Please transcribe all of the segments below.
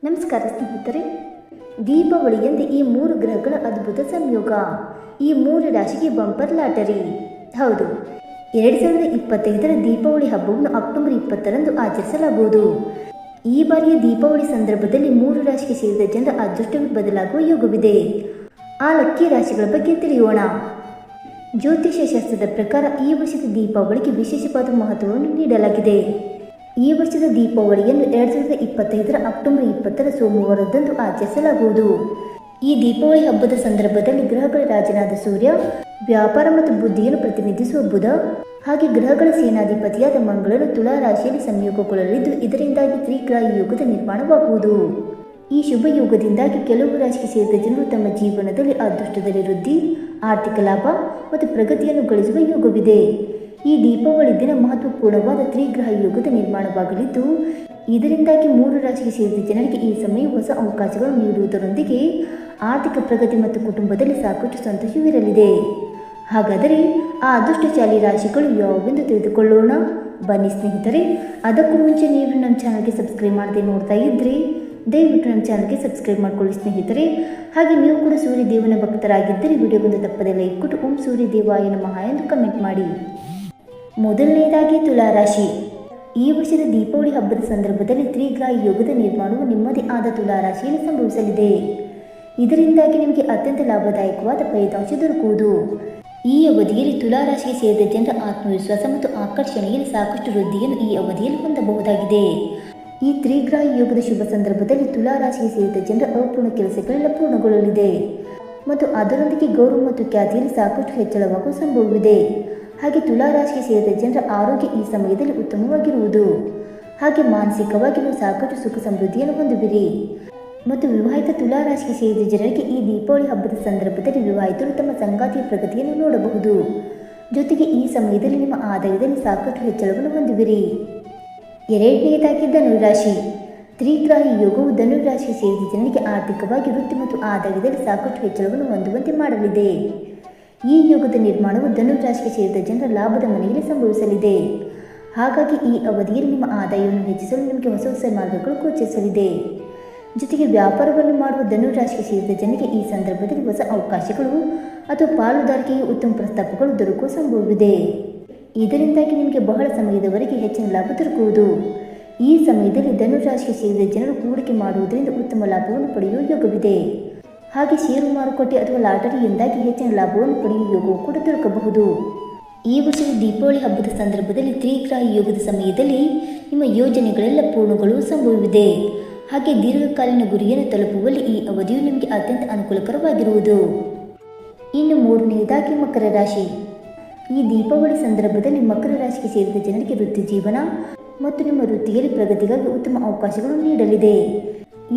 ನಮಸ್ಕಾರ ಸ್ನೇಹಿತರೆ. ದೀಪಾವಳಿಯಂದು ಈ 3 ಗ್ರಹಗಳ ಅದ್ಭುತ ಸಂಯೋಗ, ಈ 3 ರಾಶಿಗೆ ಬಂಪರ್ ಲಾಟರಿ. ಹೌದು, 2025ರ ದೀಪಾವಳಿ ಹಬ್ಬವನ್ನು ಅಕ್ಟೋಬರ್ 20ರಂದು ಆಚರಿಸಲಾಗುವುದು. ಈ ಬಾರಿಯ ದೀಪಾವಳಿ ಸಂದರ್ಭದಲ್ಲಿ 3 ರಾಶಿಗೆ ಸೇರಿದ ಜನರ ಅದೃಷ್ಟವೇ ಬದಲಾಗುವ ಯೋಗವಿದೆ. ಆ ಲಕ್ಕಿ ರಾಶಿಗಳ ಬಗ್ಗೆ ತಿಳಿಯೋಣ. ಜ್ಯೋತಿಷ್ಯ ಶಾಸ್ತ್ರದ ಪ್ರಕಾರ ಈ ವರ್ಷದ ದೀಪಾವಳಿಗೆ ವಿಶೇಷವಾದ ಮಹತ್ವವನ್ನು ನೀಡಲಾಗಿದೆ. ಈ ವರ್ಷದ ದೀಪಾವಳಿಯನ್ನು 2025ರ ಅಕ್ಟೋಬರ್ 20ರ ಸೋಮವಾರದಂದು ಆಚರಿಸಲಾಗುವುದು. ಈ ದೀಪಾವಳಿ ಹಬ್ಬದ ಸಂದರ್ಭದಲ್ಲಿ ಗ್ರಹಗಳ ರಾಜನಾದ ಸೂರ್ಯ, ವ್ಯಾಪಾರ ಮತ್ತು ಬುದ್ಧಿಯನ್ನು ಪ್ರತಿನಿಧಿಸುವ ಬುಧ, ಹಾಗೆ ಗ್ರಹಗಳ ಸೇನಾಧಿಪತಿಯಾದ ಮಂಗಳನು ತುಲಾ ರಾಶಿಯಲ್ಲಿ ಸಂಯೋಗಗೊಳ್ಳಲಿದ್ದು, ಇದರಿಂದಾಗಿ ತ್ರಿಗ್ರಹ ಯೋಗದ ನಿರ್ಮಾಣವಾಗುವುದು. ಈ ಶುಭ ಯೋಗದಿಂದಾಗಿ ಕೆಲವು ರಾಶಿಗೆ ಸೇರಿದ ಜನರು ತಮ್ಮ ಜೀವನದಲ್ಲಿ ಅದೃಷ್ಟದಲ್ಲಿ ವೃದ್ಧಿ, ಆರ್ಥಿಕ ಲಾಭ ಮತ್ತು ಪ್ರಗತಿಯನ್ನು ಗಳಿಸುವ ಯೋಗವಿದೆ. ಈ ದೀಪಾವಳಿ ದಿನ ಮಹತ್ವಪೂರ್ಣವಾದ ತ್ರಿಗ್ರಹ ಯೋಗದ ನಿರ್ಮಾಣವಾಗಲಿದ್ದು, ಇದರಿಂದಾಗಿ 3 ರಾಶಿಗೆ ಸೇರಿದ ಜನರಿಗೆ ಈ ಸಮಯ ಹೊಸ ಅವಕಾಶಗಳನ್ನು ನೀಡುವುದರೊಂದಿಗೆ ಆರ್ಥಿಕ ಪ್ರಗತಿ ಮತ್ತು ಕುಟುಂಬದಲ್ಲಿ ಸಾಕಷ್ಟು ಸಂತೋಷವಿರಲಿದೆ. ಹಾಗಾದರೆ ಆ ಅದೃಷ್ಟಶಾಲಿ ರಾಶಿಗಳು ಯಾವುವೆಂದು ತಿಳಿದುಕೊಳ್ಳೋಣ ಬನ್ನಿ ಸ್ನೇಹಿತರೆ. ಅದಕ್ಕೂ ಮುಂಚೆ ನೀವು ನಮ್ಮ ಚಾನಲ್ಗೆ ಸಬ್ಸ್ಕ್ರೈಬ್ ಮಾಡದೆ ನೋಡ್ತಾ ಇದ್ದರೆ ದಯವಿಟ್ಟು ನಮ್ಮ ಚಾನಲ್ಗೆ ಸಬ್ಸ್ಕ್ರೈಬ್ ಮಾಡ್ಕೊಳ್ಳಿ ಸ್ನೇಹಿತರೆ. ಹಾಗೆ ನೀವು ಕೂಡ ಸೂರ್ಯದೇವನ ಭಕ್ತರಾಗಿದ್ದರೆ ವಿಡಿಯೋಗೊಂದು ತಪ್ಪದೆ ಲೈಕ್ ಕೊಟ್ಟು ಓಂ ಸೂರ್ಯದೇವಾಯ ನಮಃ ಎಂದು ಕಮೆಂಟ್ ಮಾಡಿ. ಮೊದಲನೆಯದಾಗಿ ತುಲಾ ರಾಶಿ. ಈ ವರ್ಷದ ದೀಪಾವಳಿ ಹಬ್ಬದ ಸಂದರ್ಭದಲ್ಲಿ ತ್ರಿಗ್ರಹ ಯೋಗದ ನಿರ್ಮಾಣವು ನಿಮ್ಮದೇ ಆದ ತುಲಾ ರಾಶಿಯಲ್ಲಿ ಸಂಭವಿಸಲಿದೆ. ಇದರಿಂದಾಗಿ ನಿಮಗೆ ಅತ್ಯಂತ ಲಾಭದಾಯಕವಾದ ಫಲಿತಾಂಶ ದೊರಕುವುದು. ಈ ಅವಧಿಯಲ್ಲಿ ತುಲಾ ರಾಶಿಗೆ ಸೇರಿದ ಜನರ ಆತ್ಮವಿಶ್ವಾಸ ಮತ್ತು ಆಕರ್ಷಣೆಯಲ್ಲಿ ಸಾಕಷ್ಟು ವೃದ್ಧಿಯನ್ನು ಈ ಅವಧಿಯಲ್ಲಿ ಹೊಂದಬಹುದಾಗಿದೆ. ಈ ತ್ರಿಗ್ರಹ ಯೋಗದ ಶುಭ ಸಂದರ್ಭದಲ್ಲಿ ತುಲಾ ರಾಶಿಗೆ ಸೇರಿದ ಜನರ ಅಪೂರ್ಣ ಕೆಲಸಗಳೆಲ್ಲ ಪೂರ್ಣಗೊಳ್ಳಲಿದೆ ಮತ್ತು ಅದರೊಂದಿಗೆ ಗೌರವ ಮತ್ತು ಖ್ಯಾತಿಯಲ್ಲಿ ಸಾಕಷ್ಟು ಹೆಚ್ಚಳವಾಗುವ ಸಂಭವವಿದೆ. ಹಾಗೆ ತುಲಾ ರಾಶಿಗೆ ಸೇರಿದ ಜನರ ಆರೋಗ್ಯ ಈ ಸಮಯದಲ್ಲಿ ಉತ್ತಮವಾಗಿರುವುದು. ಹಾಗೆ ಮಾನಸಿಕವಾಗಿ ನೀವು ಸಾಕಷ್ಟು ಸುಖ ಸಮೃದ್ಧಿಯನ್ನು ಹೊಂದುವಿರಿ. ಮತ್ತು ವಿವಾಹಿತ ತುಲಾ ರಾಶಿಗೆ ಸೇರಿದ ಜನರಿಗೆ ಈ ದೀಪಾವಳಿ ಹಬ್ಬದ ಸಂದರ್ಭದಲ್ಲಿ ವಿವಾಹಿತರು ತಮ್ಮ ಸಂಗಾತಿಯ ಪ್ರಗತಿಯನ್ನು ನೋಡಬಹುದು. ಜೊತೆಗೆ ಈ ಸಮಯದಲ್ಲಿ ನಿಮ್ಮ ಆದಾಯದಲ್ಲಿ ಸಾಕಷ್ಟು ಹೆಚ್ಚಳವನ್ನು ಹೊಂದುವಿರಿ. ಎರಡನೆಯದಾಗಿ ಧನುರಾಶಿ. ತ್ರಿಗ್ರಹ ಯೋಗವು ಧನುರಾಶಿಗೆ ಸೇರಿದ ಜನರಿಗೆ ಆರ್ಥಿಕವಾಗಿ ವೃತ್ತಿ ಮತ್ತು ಆದಾಯದಲ್ಲಿ ಸಾಕಷ್ಟು ಹೆಚ್ಚಳವನ್ನು ಹೊಂದುವಂತೆ ಮಾಡಲಿದೆ. ಈ ಯೋಗದ ನಿರ್ಮಾಣವು ಧನುರಾಶಿಗೆ ಸೇರಿದ ಜನರ ಲಾಭದ ಮನೆಯಲ್ಲಿ ಸಂಭವಿಸಲಿದೆ. ಹಾಗಾಗಿ ಈ ಅವಧಿಯಲ್ಲಿ ನಿಮ್ಮ ಆದಾಯವನ್ನು ಹೆಚ್ಚಿಸಲು ನಿಮಗೆ ಹೊಸ ಹೊಸ ಮಾರ್ಗಗಳು ಗೋಚರಿಸಲಿದೆ. ಜೊತೆಗೆ ವ್ಯಾಪಾರವನ್ನು ಮಾಡುವ ಧನುರಾಶಿಗೆ ಸೇರಿದ ಜನರಿಗೆ ಈ ಸಂದರ್ಭದಲ್ಲಿ ಹೊಸ ಅವಕಾಶಗಳು ಅಥವಾ ಪಾಲುದಾರಿಕೆಗೆ ಉತ್ತಮ ಪ್ರಸ್ತಾಪಗಳು ದೊರಕುವ ಸಂಭವವಿದೆ. ಇದರಿಂದಾಗಿ ನಿಮಗೆ ಬಹಳ ಸಮಯದವರೆಗೆ ಹೆಚ್ಚಿನ ಲಾಭ ದೊರಕುವುದು. ಈ ಸಮಯದಲ್ಲಿ ಧನುರಾಶಿಗೆ ಸೇರಿದ ಜನರು ಹೂಡಿಕೆ ಮಾಡುವುದರಿಂದ ಉತ್ತಮ ಲಾಭವನ್ನು ಪಡೆಯುವ ಯೋಗವಿದೆ. ಹಾಗೆ ಷೇರು ಮಾರುಕಟ್ಟೆ ಅಥವಾ ಲಾಟರಿಯಿಂದಾಗಿ ಹೆಚ್ಚಿನ ಲಾಭವನ್ನು ಪಡೆಯುವ ಯೋಗವು ಕೂಡ ದೊರಕಬಹುದು. ಈ ವರ್ಷದ ದೀಪಾವಳಿ ಹಬ್ಬದ ಸಂದರ್ಭದಲ್ಲಿ ತ್ರಿಗ್ರಹ ಯೋಗದ ಸಮಯದಲ್ಲಿ ನಿಮ್ಮ ಯೋಜನೆಗಳೆಲ್ಲ ಪೂರ್ಣಗೊಳ್ಳುವ ಸಂಭವವಿದೆ. ಹಾಗೆ ದೀರ್ಘಕಾಲೀನ ಗುರಿಯನ್ನು ತಲುಪುವಲ್ಲಿ ಈ ಅವಧಿಯು ನಿಮಗೆ ಅತ್ಯಂತ ಅನುಕೂಲಕರವಾಗಿರುವುದು. ಇನ್ನು ಮೂರನೆಯದಾಗಿ ಮಕರ ರಾಶಿ. ಈ ದೀಪಾವಳಿ ಸಂದರ್ಭದಲ್ಲಿ ಮಕರ ರಾಶಿಗೆ ಸೇರಿದ ಜನರಿಗೆ ವೃತ್ತಿ ಜೀವನ ಮತ್ತು ನಿಮ್ಮ ವೃತ್ತಿಯಲ್ಲಿ ಪ್ರಗತಿಗಾಗಿ ಉತ್ತಮ ಅವಕಾಶಗಳನ್ನು ನೀಡಲಿದೆ.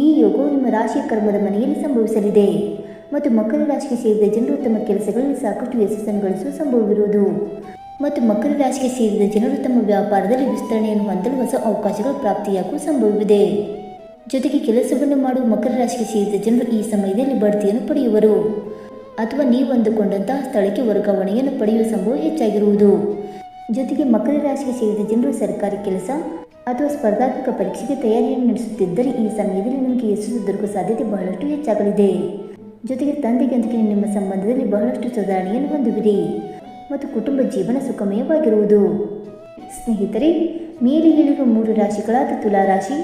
ಈ ಯೋಗವು ನಿಮ್ಮ ರಾಶಿಯ ಕರ್ಮದ ಮನೆಯಲ್ಲಿ ಸಂಭವಿಸಲಿದೆ ಮತ್ತು ಮಕರ ರಾಶಿಗೆ ಸೇರಿದ ಜನರು ತಮ್ಮ ಕೆಲಸಗಳಲ್ಲಿ ಸಾಕಷ್ಟು ಯಶಸ್ಸನ್ನು ಗಳಿಸುವ ಸಂಭವವಿರುವುದು. ಮತ್ತು ಮಕರ ರಾಶಿಗೆ ಸೇರಿದ ಜನರು ತಮ್ಮ ವ್ಯಾಪಾರದಲ್ಲಿ ವಿಸ್ತರಣೆಯನ್ನು ಹೊಂದಲು ಹೊಸ ಅವಕಾಶಗಳು ಪ್ರಾಪ್ತಿಯಾಗುವ ಸಂಭವವಿದೆ. ಜೊತೆಗೆ ಕೆಲಸವನ್ನು ಮಾಡುವ ಮಕರ ರಾಶಿಗೆ ಸೇರಿದ ಜನರು ಈ ಸಮಯದಲ್ಲಿ ಬಡ್ತಿಯನ್ನು ಪಡೆಯುವರು ಅಥವಾ ನೀವು ಅಂದುಕೊಂಡಂತಹ ಸ್ಥಳಕ್ಕೆ ವರ್ಗಾವಣೆಯನ್ನು ಪಡೆಯುವ ಸಂಭವ ಹೆಚ್ಚಾಗಿರುವುದು. ಜೊತೆಗೆ ಮಕರ ರಾಶಿಗೆ ಸೇರಿದ ಜನರು ಸರ್ಕಾರಿ ಕೆಲಸ ಅಥವಾ ಸ್ಪರ್ಧಾತ್ಮಕ ಪರೀಕ್ಷೆಗೆ ತಯಾರಿಯನ್ನು ನಡೆಸುತ್ತಿದ್ದರೆ ಈ ಸಮಯದಲ್ಲಿ ನಿಮಗೆ ಯಶಸ್ಸು ದೊರಕುವ ಸಾಧ್ಯತೆ ಬಹಳಷ್ಟು ಹೆಚ್ಚಾಗಲಿದೆ. ಜೊತೆಗೆ ತಂದೆಯೊಂದಿಗೆ ನಿಮ್ಮ ಸಂಬಂಧದಲ್ಲಿ ಬಹಳಷ್ಟು ಸುಧಾರಣೆಯನ್ನು ಹೊಂದುವಿರಿ ಮತ್ತು ಕುಟುಂಬ ಜೀವನ ಸುಖಮಯವಾಗಿರುವುದು. ಸ್ನೇಹಿತರೆ, ಮೇಲೆ ಹೇಳಿರುವ 3 ರಾಶಿಗಳಾದ ತುಲಾ ರಾಶಿ,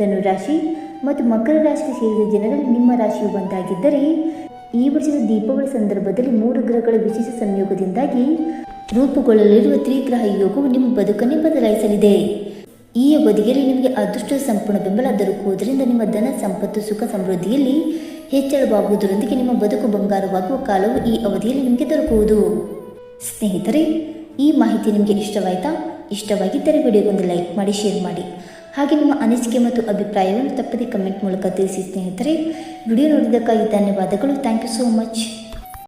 ಧನುರಾಶಿ ಮತ್ತು ಮಕರ ರಾಶಿಗೆ ಸೇರಿದ ಜನರಲ್ಲಿ ನಿಮ್ಮ ರಾಶಿಯು ಒಂದಾಗಿದ್ದರೆ ಈ ವರ್ಷದ ದೀಪಾವಳಿ ಸಂದರ್ಭದಲ್ಲಿ 3 ಗ್ರಹಗಳ ವಿಶೇಷ ಸಂಯೋಗದಿಂದಾಗಿ ರೂಪುಗೊಳ್ಳಲಿರುವ ತ್ರಿಗ್ರಹ ಯೋಗವು ನಿಮ್ಮ ಬದುಕನ್ನೇ ಬದಲಾಯಿಸಲಿದೆ. ಈ ಅವಧಿಯಲ್ಲಿ ನಿಮಗೆ ಅದೃಷ್ಟದ ಸಂಪೂರ್ಣ ಬೆಂಬಲ ದೊರಕುವುದರಿಂದ ನಿಮ್ಮ ಧನ ಸಂಪತ್ತು ಸುಖ ಸಮೃದ್ಧಿಯಲ್ಲಿ ಹೆಚ್ಚಳವಾಗುವುದರೊಂದಿಗೆ ನಿಮ್ಮ ಬದುಕು ಬಂಗಾರವಾಗುವ ಕಾಲವು ಈ ಅವಧಿಯಲ್ಲಿ ನಿಮಗೆ ದೊರಕುವುದು. ಸ್ನೇಹಿತರೆ, ಈ ಮಾಹಿತಿ ನಿಮಗೆ ಇಷ್ಟವಾಯಿತಾ? ಇಷ್ಟವಾಗಿದ್ದರೆ ವಿಡಿಯೋಗೊಂದು ಲೈಕ್ ಮಾಡಿ, ಶೇರ್ ಮಾಡಿ. ಹಾಗೆ ನಿಮ್ಮ ಅನಿಸಿಕೆ ಮತ್ತು ಅಭಿಪ್ರಾಯವನ್ನು ತಪ್ಪದೆ ಕಮೆಂಟ್ ಮೂಲಕ ತಿಳಿಸಿ ಸ್ನೇಹಿತರೆ. ವಿಡಿಯೋ ನೋಡಿದ್ದಕ್ಕಾಗಿ ಧನ್ಯವಾದಗಳು. Thank you so much.